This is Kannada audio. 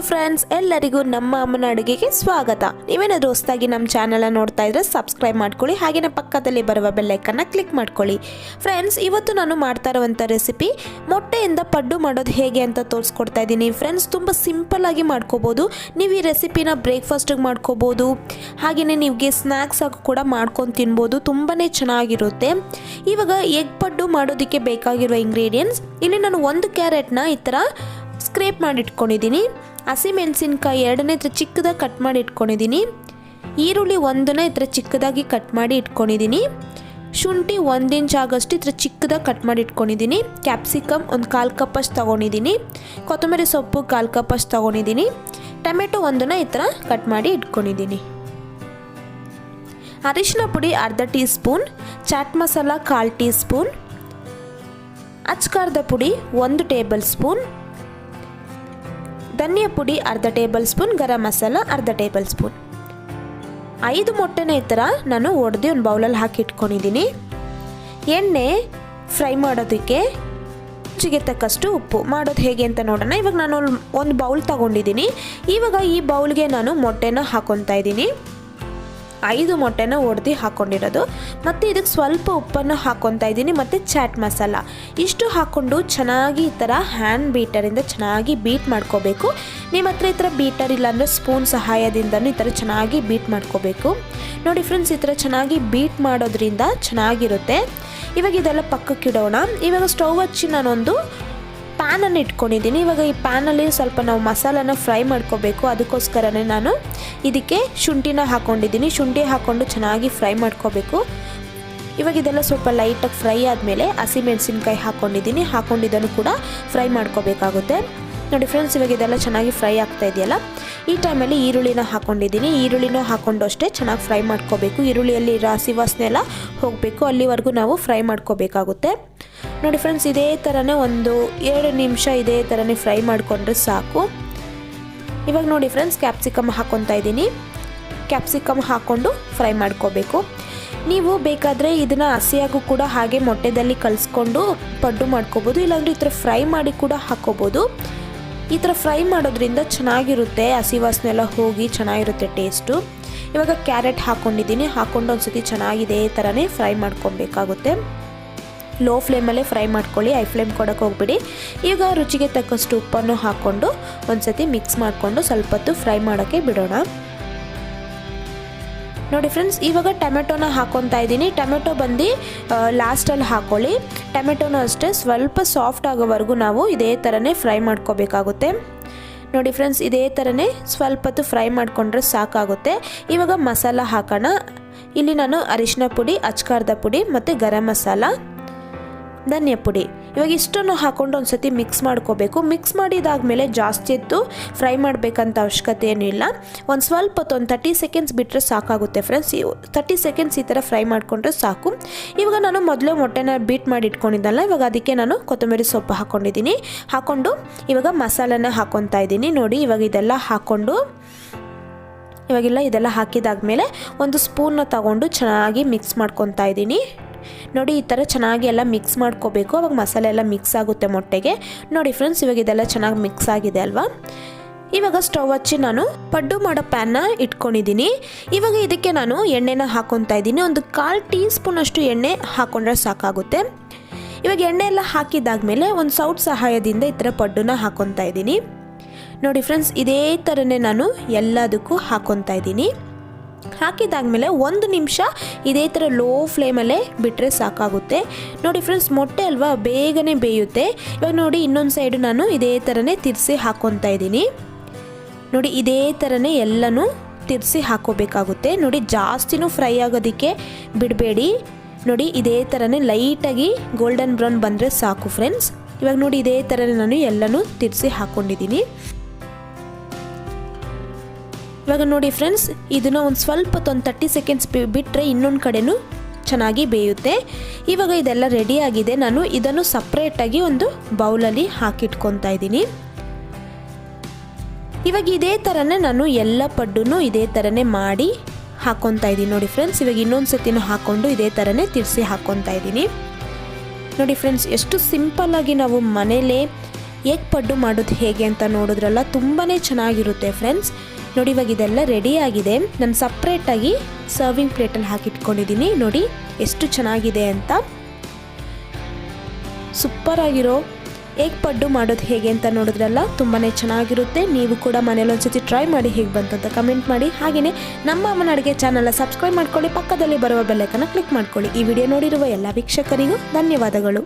ಫ್ರೆಂಡ್ಸ್, ಎಲ್ಲರಿಗೂ ನಮ್ಮ ಅಮ್ಮನ ಅಡುಗೆಗೆ ಸ್ವಾಗತ. ನೀವೇನಾದರೂ ಹೊಸದಾಗಿ ನಮ್ಮ ಚಾನಲ್ ನೋಡ್ತಾ ಇದ್ರೆ ಸಬ್ಸ್ಕ್ರೈಬ್ ಮಾಡ್ಕೊಳ್ಳಿ, ಹಾಗೆಯೇ ಪಕ್ಕದಲ್ಲಿ ಬರುವ ಬೆಲ್ ಐಕನ್ ಕ್ಲಿಕ್ ಮಾಡ್ಕೊಳ್ಳಿ. ಫ್ರೆಂಡ್ಸ್, ಇವತ್ತು ನಾನು ಮಾಡ್ತಾ ಇರುವಂಥ ರೆಸಿಪಿ ಮೊಟ್ಟೆಯಿಂದ ಪಡ್ಡು ಮಾಡೋದು ಹೇಗೆ ಅಂತ ತೋರಿಸ್ಕೊಡ್ತಾ ಇದ್ದೀನಿ. ಫ್ರೆಂಡ್ಸ್, ತುಂಬ ಸಿಂಪಲ್ ಆಗಿ ಮಾಡ್ಕೋಬೋದು. ನೀವು ಈ ರೆಸಿಪಿನ ಬ್ರೇಕ್ಫಾಸ್ಟಿಗೆ ಮಾಡ್ಕೋಬೋದು, ಹಾಗೆಯೇ ನಿಮಗೆ ಸ್ನ್ಯಾಕ್ಸ್ ಆಗಿ ಕೂಡ ಮಾಡ್ಕೊಂಡು ತಿನ್ಬೋದು. ತುಂಬಾ ಚೆನ್ನಾಗಿರುತ್ತೆ. ಇವಾಗ ಎಗ್ ಪಡ್ಡು ಮಾಡೋದಕ್ಕೆ ಬೇಕಾಗಿರೋ ಇಂಗ್ರೀಡಿಯೆಂಟ್ಸ್, ಇಲ್ಲಿ ನಾನು 1 ಕ್ಯಾರೆಟ್ನ ಈ ಥರ ಸ್ಕ್ರೇಪ್ ಮಾಡಿ ಇಟ್ಕೊಂಡಿದ್ದೀನಿ. ಹಸಿಮೆಣಸಿನ್ಕಾಯಿ 2ನೇ ಈ ಥರ ಚಿಕ್ಕದಾಗಿ ಕಟ್ ಮಾಡಿ ಇಟ್ಕೊಂಡಿದ್ದೀನಿ. ಈರುಳ್ಳಿ 1ನ ಈ ಥರ ಚಿಕ್ಕದಾಗಿ ಕಟ್ ಮಾಡಿ ಇಟ್ಕೊಂಡಿದ್ದೀನಿ. ಶುಂಠಿ 1 ಇಂಚ್ ಆಗೋಷ್ಟು ಈ ಥರ ಚಿಕ್ಕದಾಗಿ ಕಟ್ ಮಾಡಿ ಇಟ್ಕೊಂಡಿದ್ದೀನಿ. ಕ್ಯಾಪ್ಸಿಕಮ್ 1/4 ಕಪ್ ಅಷ್ಟು ತೊಗೊಂಡಿದ್ದೀನಿ. ಕೊತ್ತಂಬರಿ ಸೊಪ್ಪು 1/4 ಕಪ್ ಅಷ್ಟು ತೊಗೊಂಡಿದ್ದೀನಿ. ಟೊಮೆಟೊ 1ನ ಈ ಥರ ಕಟ್ ಮಾಡಿ ಇಟ್ಕೊಂಡಿದ್ದೀನಿ. ಅರಿಶಿನ ಪುಡಿ ಅರ್ಧ teaspoon, chaat masala 1/4 teaspoon, ಅಚ್ಕಾರದ ಪುಡಿ 1 ಟೇಬಲ್ ಸ್ಪೂನ್, ಧನಿಯಾ ಪುಡಿ ಅರ್ಧ ಟೇಬಲ್ ಸ್ಪೂನ್, ಗರಂ ಮಸಾಲ ಅರ್ಧ ಟೇಬಲ್ ಸ್ಪೂನ್. 5 ಮೊಟ್ಟೆನ ಈ ಥರ ನಾನು ಒಡೆದು ಒಂದು ಬೌಲಲ್ಲಿ ಹಾಕಿ ಇಟ್ಕೊಂಡಿದ್ದೀನಿ. ಎಣ್ಣೆ ಫ್ರೈ ಮಾಡೋದಕ್ಕೆ ರುಚಿಗೆ ತಕ್ಕಷ್ಟು ಉಪ್ಪು. ಮಾಡೋದು ಹೇಗೆ ಅಂತ ನೋಡೋಣ. ಇವಾಗ ನಾನು ಒಂದು ಬೌಲ್ ತೊಗೊಂಡಿದ್ದೀನಿ. ಇವಾಗ ಈ ಬೌಲ್ಗೆ ನಾನು ಮೊಟ್ಟೆನ ಹಾಕೊತಾ ಇದ್ದೀನಿ. 5 ಮೊಟ್ಟೆನ ಒಡೆದು ಹಾಕ್ಕೊಂಡಿರೋದು. ಮತ್ತು ಇದಕ್ಕೆ ಸ್ವಲ್ಪ ಉಪ್ಪನ್ನು ಹಾಕ್ಕೊತಾ ಇದ್ದೀನಿ, ಮತ್ತು ಚಾಟ್ ಮಸಾಲ ಇಷ್ಟು ಹಾಕ್ಕೊಂಡು ಚೆನ್ನಾಗಿ ಈ ಥರ ಹ್ಯಾಂಡ್ ಬೀಟರಿಂದ ಚೆನ್ನಾಗಿ ಬೀಟ್ ಮಾಡ್ಕೋಬೇಕು. ನಿಮ್ಮ ಹತ್ರ ಈ ಥರ ಬೀಟರ್ ಇಲ್ಲಾಂದರೆ ಸ್ಪೂನ್ ಸಹಾಯದಿಂದನೂ ಈ ಥರ ಚೆನ್ನಾಗಿ ಬೀಟ್ ಮಾಡ್ಕೋಬೇಕು. ನೋಡಿ ಫ್ರೆಂಡ್ಸ್, ಈ ಥರ ಚೆನ್ನಾಗಿ ಬೀಟ್ ಮಾಡೋದ್ರಿಂದ ಚೆನ್ನಾಗಿರುತ್ತೆ. ಇವಾಗ ಇದೆಲ್ಲ ಪಕ್ಕಕ್ಕೆ ಇಡೋಣ. ಇವಾಗ ಸ್ಟವ್ ಹಚ್ಚಿ ನಾನೊಂದು ಪ್ಯಾನನ್ನು ಇಟ್ಕೊಂಡಿದ್ದೀನಿ. ಇವಾಗ ಈ ಪ್ಯಾನಲ್ಲಿ ಸ್ವಲ್ಪ ನಾವು ಮಸಾಲಾನ ಫ್ರೈ ಮಾಡ್ಕೋಬೇಕು. ಅದಕ್ಕೋಸ್ಕರನೇ ನಾನು ಇದಕ್ಕೆ ಶುಂಠಿನ ಹಾಕ್ಕೊಂಡಿದ್ದೀನಿ. ಶುಂಠಿ ಹಾಕ್ಕೊಂಡು ಚೆನ್ನಾಗಿ ಫ್ರೈ ಮಾಡ್ಕೋಬೇಕು. ಇವಾಗ ಇದೆಲ್ಲ ಸ್ವಲ್ಪ ಲೈಟಾಗಿ ಫ್ರೈ ಆದಮೇಲೆ ಹಸಿಮೆಣಸಿನ್ಕಾಯಿ ಹಾಕ್ಕೊಂಡಿದ್ದೀನಿ. ಹಾಕ್ಕೊಂಡಿದ್ದನ್ನು ಕೂಡ ಫ್ರೈ ಮಾಡ್ಕೋಬೇಕಾಗುತ್ತೆ. ನೋಡಿ ಫ್ರೆಂಡ್ಸ್, ಇವಾಗ ಇದೆಲ್ಲ ಚೆನ್ನಾಗಿ ಫ್ರೈ ಆಗ್ತಾ ಇದೆಯಲ್ಲ, ಈ ಟೈಮಲ್ಲಿ ಈರುಳ್ಳಿನ ಹಾಕ್ಕೊಂಡಿದ್ದೀನಿ. ಈರುಳ್ಳಿನೂ ಹಾಕ್ಕೊಂಡು ಅಷ್ಟೇ ಚೆನ್ನಾಗಿ ಫ್ರೈ ಮಾಡ್ಕೋಬೇಕು. ಈರುಳ್ಳಿಯಲ್ಲಿ ಹಸಿ ವಾಸನೆ ಎಲ್ಲ ಹೋಗಬೇಕು, ಅಲ್ಲಿವರೆಗೂ ನಾವು ಫ್ರೈ ಮಾಡ್ಕೋಬೇಕಾಗುತ್ತೆ. ನೋಡಿ ಫ್ರೆಂಡ್ಸ್, ಇದೇ ಥರನೇ ಒಂದು 2 ನಿಮಿಷ ಇದೇ ಥರನೇ ಫ್ರೈ ಮಾಡಿಕೊಂಡ್ರೆ ಸಾಕು. ಇವಾಗ ನೋಡಿ ಫ್ರೆಂಡ್ಸ್, ಕ್ಯಾಪ್ಸಿಕಮ್ ಹಾಕ್ಕೊತಾ ಇದ್ದೀನಿ. ಕ್ಯಾಪ್ಸಿಕಮ್ ಹಾಕ್ಕೊಂಡು ಫ್ರೈ ಮಾಡ್ಕೋಬೇಕು. ನೀವು ಬೇಕಾದರೆ ಇದನ್ನು ಹಸಿಯಾಗೂ ಕೂಡ ಹಾಗೆ ಮೊಟ್ಟೆದಲ್ಲಿ ಕಲಿಸ್ಕೊಂಡು ಪಡ್ಡು ಮಾಡ್ಕೋಬೋದು, ಇಲ್ಲಾಂದರೆ ಈ ಥರ ಫ್ರೈ ಮಾಡಿ ಕೂಡ ಹಾಕ್ಕೋಬೋದು. ಈ ಥರ ಫ್ರೈ ಮಾಡೋದ್ರಿಂದ ಚೆನ್ನಾಗಿರುತ್ತೆ, ಹಸಿ ವಾಸನೆ ಎಲ್ಲ ಹೋಗಿ ಚೆನ್ನಾಗಿರುತ್ತೆ ಟೇಸ್ಟು. ಇವಾಗ ಕ್ಯಾರೆಟ್ ಹಾಕ್ಕೊಂಡಿದ್ದೀನಿ. ಹಾಕ್ಕೊಂಡು ಒಂದು ಸತಿ ಚೆನ್ನಾಗಿ ಇದೇ ಥರನೇ ಫ್ರೈ ಮಾಡ್ಕೊಬೇಕಾಗುತ್ತೆ. ಲೋ ಫ್ಲೇಮಲ್ಲೇ ಫ್ರೈ ಮಾಡ್ಕೊಳ್ಳಿ, ಹೈ ಫ್ಲೇಮ್ ಕೊಡೋಕೆ ಹೋಗ್ಬಿಡಿ. ಈಗ ರುಚಿಗೆ ತಕ್ಕಷ್ಟು ಉಪ್ಪನ್ನು ಹಾಕ್ಕೊಂಡು ಒಂದು ಸತಿ ಮಿಕ್ಸ್ ಮಾಡಿಕೊಂಡು ಸ್ವಲ್ಪ ಹೊತ್ತು ಫ್ರೈ ಮಾಡೋಕ್ಕೆ ಬಿಡೋಣ. ನೋಡಿ ಫ್ರೆಂಡ್ಸ್, ಇವಾಗ ಟೊಮೆಟೊನ ಹಾಕ್ಕೊತಾ ಇದ್ದೀನಿ. ಟೊಮೆಟೊ ಬಂದು ಲಾಸ್ಟಲ್ಲಿ ಹಾಕ್ಕೊಳ್ಳಿ. ಟೊಮೆಟೊನೂ ಅಷ್ಟೇ ಸ್ವಲ್ಪ ಸಾಫ್ಟ್ ಆಗೋವರೆಗೂ ನಾವು ಇದೇ ಥರನೇ ಫ್ರೈ ಮಾಡ್ಕೋಬೇಕಾಗುತ್ತೆ. ನೋಡಿ ಫ್ರೆಂಡ್ಸ್, ಇದೇ ಥರನೇ ಸ್ವಲ್ಪ ಹೊತ್ತು ಫ್ರೈ ಮಾಡಿಕೊಂಡ್ರೆ ಸಾಕಾಗುತ್ತೆ. ಇವಾಗ ಮಸಾಲ ಹಾಕೋಣ. ಇಲ್ಲಿ ನಾನು ಅರಿಶಿನ ಪುಡಿ, ಅಚ್ಕಾರದ ಪುಡಿ ಮತ್ತು ಗರಂ ಮಸಾಲ, ಧನಿಯಾ ಪುಡಿ ಇವಾಗ ಇಷ್ಟನ್ನು ಹಾಕ್ಕೊಂಡು ಒಂದು ಸತಿ ಮಿಕ್ಸ್ ಮಾಡ್ಕೋಬೇಕು. ಮಿಕ್ಸ್ ಮಾಡಿದಾದಮೇಲೆ ಜಾಸ್ತಿ ಹೊತ್ತು ಫ್ರೈ ಮಾಡಬೇಕಂತ ಅವಶ್ಯಕತೆ ಏನೂ ಇಲ್ಲ. ಒಂದು ಸ್ವಲ್ಪ ಹೊತ್ತು ಒಂದು 30 ಸೆಕೆಂಡ್ಸ್ ಬಿಟ್ಟರೆ ಸಾಕಾಗುತ್ತೆ ಫ್ರೆಂಡ್ಸ್. 30 ಸೆಕೆಂಡ್ಸ್ ಈ ಥರ ಫ್ರೈ ಮಾಡಿಕೊಂಡ್ರೆ ಸಾಕು. ಇವಾಗ ನಾನು ಮೊದಲೇ ಮೊಟ್ಟೆನ ಬೀಟ್ ಮಾಡಿ ಇಟ್ಕೊಂಡಿದ್ದಲ್ಲ, ಇವಾಗ ಅದಕ್ಕೆ ನಾನು ಕೊತ್ತಂಬರಿ ಸೊಪ್ಪು ಹಾಕ್ಕೊಂಡಿದ್ದೀನಿ. ಹಾಕ್ಕೊಂಡು ಇವಾಗ ಮಸಾಲನ ಹಾಕ್ಕೊತಾ ಇದ್ದೀನಿ. ನೋಡಿ, ಇವಾಗ ಇದೆಲ್ಲ ಹಾಕ್ಕೊಂಡು ಇದೆಲ್ಲ ಹಾಕಿದಾದ್ಮೇಲೆ ಒಂದು ಸ್ಪೂನ್ನ ತಗೊಂಡು ಚೆನ್ನಾಗಿ ಮಿಕ್ಸ್ ಮಾಡ್ಕೊತಾ ಇದ್ದೀನಿ. ನೋಡಿ, ಈ ಥರ ಚೆನ್ನಾಗಿ ಎಲ್ಲ ಮಿಕ್ಸ್ ಮಾಡ್ಕೋಬೇಕು. ಅವಾಗ ಮಸಾಲೆ ಎಲ್ಲ ಮಿಕ್ಸ್ ಆಗುತ್ತೆ ಮೊಟ್ಟೆಗೆ. ನೋಡಿ ಫ್ರೆಂಡ್ಸ್, ಇವಾಗ ಇದೆಲ್ಲ ಚೆನ್ನಾಗಿ ಮಿಕ್ಸ್ ಆಗಿದೆ ಅಲ್ವಾ. ಇವಾಗ ಸ್ಟವ್ ಹಚ್ಚಿ ನಾನು ಪಡ್ಡು ಮಾಡೋ ಪ್ಯಾನ್ನ ಇಟ್ಕೊಂಡಿದ್ದೀನಿ. ಇವಾಗ ಇದಕ್ಕೆ ನಾನು ಎಣ್ಣೆನ ಹಾಕ್ಕೊತಾ ಇದ್ದೀನಿ. ಒಂದು 1/4 ಟೀ ಸ್ಪೂನ್ ಅಷ್ಟು ಎಣ್ಣೆ ಹಾಕ್ಕೊಂಡ್ರೆ ಸಾಕಾಗುತ್ತೆ. ಇವಾಗ ಎಣ್ಣೆ ಎಲ್ಲ ಹಾಕಿದಾದ್ಮೇಲೆ ಒಂದು ಸೌಟ್ ಸಹಾಯದಿಂದ ಈ ಥರ ಪಡ್ಡುನ ಹಾಕ್ಕೊತಾ ಇದ್ದೀನಿ. ನೋಡಿ ಫ್ರೆಂಡ್ಸ್, ಇದೇ ಥರನೇ ನಾನು ಎಲ್ಲದಕ್ಕೂ ಹಾಕ್ಕೊತಾ ಇದ್ದೀನಿ. ಹಾಕಿದಾದ್ಮೇಲೆ 1 ನಿಮಿಷ ಇದೇ ಥರ ಲೋ ಫ್ಲೇಮಲ್ಲೇ ಬಿಟ್ಟರೆ ಸಾಕಾಗುತ್ತೆ. ನೋಡಿ ಫ್ರೆಂಡ್ಸ್, ಮೊಟ್ಟೆ ಅಲ್ವಾ, ಬೇಗನೆ ಬೇಯುತ್ತೆ. ಇವಾಗ ನೋಡಿ, ಇನ್ನೊಂದು ಸೈಡು ನಾನು ಇದೇ ಥರನೇ ತಿರ್ಸಿ ಹಾಕ್ಕೊತಾ ಇದ್ದೀನಿ. ನೋಡಿ, ಇದೇ ಥರನೇ ಎಲ್ಲನೂ ತಿರ್ಸಿ ಹಾಕ್ಕೋಬೇಕಾಗುತ್ತೆ. ನೋಡಿ, ಜಾಸ್ತಿನೂ ಫ್ರೈ ಆಗೋದಕ್ಕೆ ಬಿಡಬೇಡಿ. ನೋಡಿ, ಇದೇ ಥರನೇ ಲೈಟಾಗಿ ಗೋಲ್ಡನ್ ಬ್ರೌನ್ ಬಂದರೆ ಸಾಕು ಫ್ರೆಂಡ್ಸ್. ಇವಾಗ ನೋಡಿ, ಇದೇ ಥರನೇ ನಾನು ಎಲ್ಲನೂ ತಿರ್ಸಿ ಹಾಕ್ಕೊಂಡಿದ್ದೀನಿ. ಇವಾಗ ನೋಡಿ ಫ್ರೆಂಡ್ಸ್, ಇದನ್ನು ಒಂದು ಸ್ವಲ್ಪ ಹೊತ್ತು 30 ಸೆಕೆಂಡ್ಸ್ ಬಿಟ್ಟರೆ ಇನ್ನೊಂದು ಕಡೆನೂ ಚೆನ್ನಾಗಿ ಬೇಯುತ್ತೆ. ಇವಾಗ ಇದೆಲ್ಲ ರೆಡಿ ಆಗಿದೆ. ನಾನು ಇದನ್ನು ಸಪ್ರೇಟಾಗಿ ಒಂದು ಬೌಲಲ್ಲಿ ಹಾಕಿಟ್ಕೊತಾ ಇದ್ದೀನಿ. ಇವಾಗ ಇದೇ ಥರನೇ ನಾನು ಎಲ್ಲ ಪಡ್ಡೂ ಇದೇ ಥರನೇ ಮಾಡಿ ಹಾಕ್ಕೊತಾ ಇದ್ದೀನಿ. ನೋಡಿ ಫ್ರೆಂಡ್ಸ್, ಇವಾಗ ಇನ್ನೊಂದು ಸತಿನೂ ಹಾಕ್ಕೊಂಡು ಇದೇ ಥರನೇ ತಿರ್ಸಿ ಹಾಕ್ಕೊತಾ ಇದ್ದೀನಿ. ನೋಡಿ ಫ್ರೆಂಡ್ಸ್, ಎಷ್ಟು ಸಿಂಪಲ್ಲಾಗಿ ನಾವು ಮನೇಲೇ ಎಗ್ ಪಡ್ಡು ಮಾಡೋದು ಹೇಗೆ ಅಂತ ನೋಡಿದ್ರಲ್ಲ, ತುಂಬಾ ಚೆನ್ನಾಗಿರುತ್ತೆ ಫ್ರೆಂಡ್ಸ್. ನೋಡಿ ಇವಾಗ ಇದೆಲ್ಲ ರೆಡಿಯಾಗಿದೆ. ನಾನು ಸಪ್ರೇಟಾಗಿ ಸರ್ವಿಂಗ್ ಪ್ಲೇಟಲ್ಲಿ ಹಾಕಿಟ್ಕೊಂಡಿದ್ದೀನಿ. ನೋಡಿ ಎಷ್ಟು ಚೆನ್ನಾಗಿದೆ ಅಂತ. ಸೂಪರಾಗಿರೋ ಎಗ್ ಪಡ್ಡು ಮಾಡೋದು ಹೇಗೆ ಅಂತ ನೋಡಿದ್ರಲ್ಲ, ತುಂಬಾ ಚೆನ್ನಾಗಿರುತ್ತೆ. ನೀವು ಕೂಡ ಮನೇಲಿ ಒಂದ್ಸತಿ ಟ್ರೈ ಮಾಡಿ ಹೇಗೆ ಬಂತು ಅಂತ ಕಮೆಂಟ್ ಮಾಡಿ. ಹಾಗೆಯೇ ನಮ್ಮ ಅಮ್ಮನ ಅಡುಗೆ ಚಾನಲ್ನ ಸಬ್ಸ್ಕ್ರೈಬ್ ಮಾಡ್ಕೊಳ್ಳಿ, ಪಕ್ಕದಲ್ಲಿ ಬರುವ ಬೆಲ್ ಐಕಾನ್ನ ಕ್ಲಿಕ್ ಮಾಡ್ಕೊಳ್ಳಿ. ಈ ವಿಡಿಯೋ ನೋಡಿರುವ ಎಲ್ಲ ವೀಕ್ಷಕರಿಗೂ ಧನ್ಯವಾದಗಳು.